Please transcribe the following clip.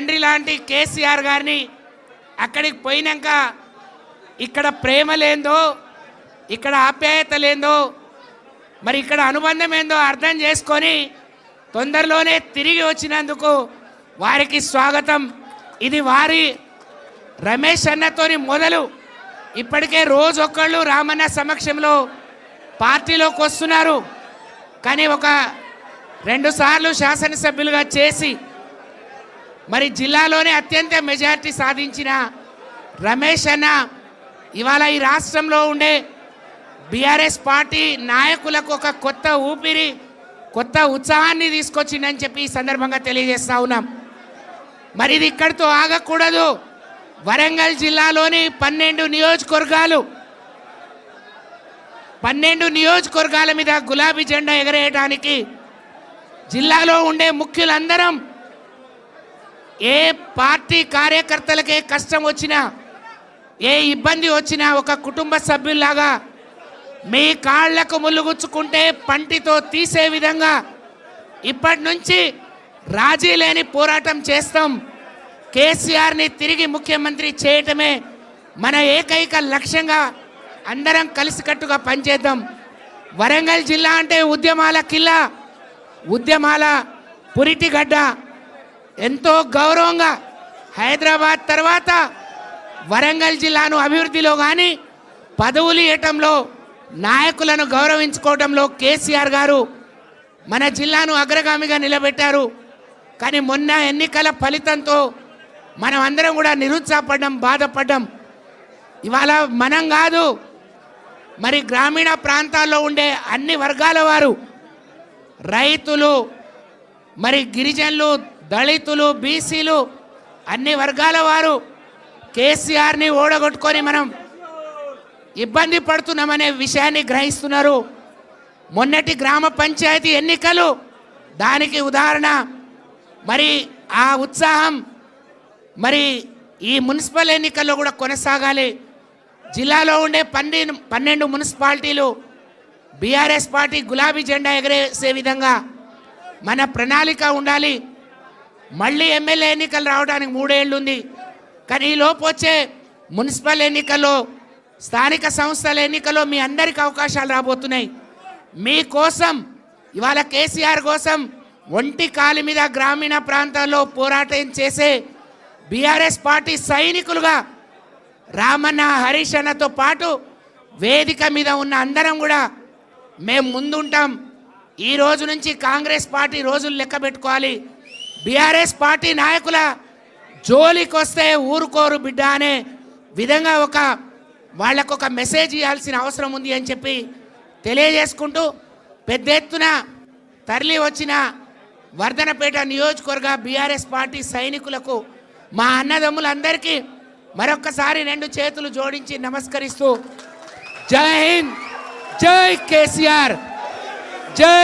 తండ్రి లాంటి కేసీఆర్ గారిని అక్కడికి పోయినాక ఇక్కడ ప్రేమ లేందో, ఇక్కడ ఆప్యాయత లేందో, మరి ఇక్కడ అనుబంధం ఏందో అర్థం చేసుకొని తొందరలోనే తిరిగి వచ్చినందుకు వారికి స్వాగతం. ఇది వారి రమేష్ అన్నతోని మొదలు ఇప్పటికే రోజొక్కళ్ళు రామన్న సమక్షంలో పార్టీలోకి వస్తున్నారు. కానీ ఒక 2 సార్లు శాసనసభ్యులుగా చేసి మరి జిల్లాలోనే అత్యంత మెజారిటీ సాధించిన రమేష్ అన్న ఇవాళ ఈ రాష్ట్రంలో ఉండే బీఆర్ఎస్ పార్టీ నాయకులకు ఒక కొత్త ఊపిరి, కొత్త ఉత్సాహాన్ని తీసుకొచ్చిందని చెప్పి ఈ సందర్భంగా తెలియజేస్తా ఉన్నాం. మరి ఇది ఇక్కడితో ఆగకూడదు. వరంగల్ జిల్లాలోని 12 నియోజకవర్గాల మీద గులాబీ జెండా ఎగరేయడానికి జిల్లాలో ఉండే ముఖ్యులందరం ఏ పార్టీ కార్యకర్తలకే కష్టం వచ్చినా, ఏ ఇబ్బంది వచ్చినా ఒక కుటుంబ సభ్యుల్లాగా మీ కాళ్లకు ముల్లుగుచ్చుకుంటే పంటితో తీసే విధంగా ఇప్పటి నుంచి రాజీ లేని పోరాటం చేస్తాం. కేసీఆర్ని తిరిగి ముఖ్యమంత్రి చేయటమే మన ఏకైక లక్ష్యంగా అందరం కలిసికట్టుగా పనిచేద్దాం. వరంగల్ జిల్లా అంటే ఉద్యమాల కిల్లా, ఉద్యమాల పురిటిగడ్డ. ఎంతో గౌరవంగా హైదరాబాద్ తర్వాత వరంగల్ జిల్లాను అభివృద్ధిలో కానీ పదవులు ఇవ్వటంలో, నాయకులను గౌరవించుకోవడంలో కేసీఆర్ గారు మన జిల్లాను అగ్రగామిగా నిలబెట్టారు. కానీ మొన్న ఎన్నికల ఫలితంతో మనం అందరం కూడా నిరుత్సాహపడ్డాం, బాధపడ్డాం. ఇవాళ మనం కాదు, మరి గ్రామీణ ప్రాంతాల్లో ఉండే అన్ని వర్గాల వారు, రైతులు, మరి గిరిజనులు, దళితులు, బీసీలు, అన్ని వర్గాల వారు కేసీఆర్ని ఓడగొట్టుకొని మనం ఇబ్బంది పడుతున్నామనే విషయాన్ని గ్రహిస్తున్నారు. మొన్నటి గ్రామ పంచాయతీ ఎన్నికలు దానికి ఉదాహరణ. మరి ఆ ఉత్సాహం మరి ఈ మున్సిపల్ ఎన్నికల్లో కూడా కొనసాగాలి. జిల్లాలో ఉండే 12 మున్సిపాలిటీలు బీఆర్ఎస్ పార్టీ గులాబీ జెండా ఎగరేసే విధంగా మన ప్రణాళిక ఉండాలి. మళ్ళీ ఎమ్మెల్యే ఎన్నికలు రావడానికి 3 ఏళ్ళు ఉంది. కానీ ఈ లోపు వచ్చే మున్సిపల్ ఎన్నికల్లో, స్థానిక సంస్థల ఎన్నికల్లో మీ అందరికీ అవకాశాలు రాబోతున్నాయి. మీకోసం ఇవాళ కేసీఆర్ కోసం ఒంటి కాలి మీద గ్రామీణ ప్రాంతాల్లో పోరాటం చేసే బీఆర్ఎస్ పార్టీ సైనికులుగా రామన్న, హరీష్ అన్నతో పాటు వేదిక మీద ఉన్న అందరం కూడా మేము ముందుంటాం. ఈ రోజు నుంచి కాంగ్రెస్ పార్టీ రోజులు లెక్క పెట్టుకోవాలి. బీఆర్ఎస్ పార్టీ నాయకుల జోలికి వస్తే ఊరుకోరు బిడ్డ అనే విధంగా వాళ్ళకు ఒక మెసేజ్ ఇవ్వాల్సిన అవసరం ఉంది అని చెప్పి తెలియజేసుకుంటూ, పెద్ద ఎత్తున తరలి వచ్చిన వర్ధనపేట నియోజకవర్గ బీఆర్ఎస్ పార్టీ సైనికులకు, మా అన్నదమ్ములందరికీ మరొక్కసారి 2 చేతులు జోడించి నమస్కరిస్తూ, జై హింద్, జై కేసీఆర్, జై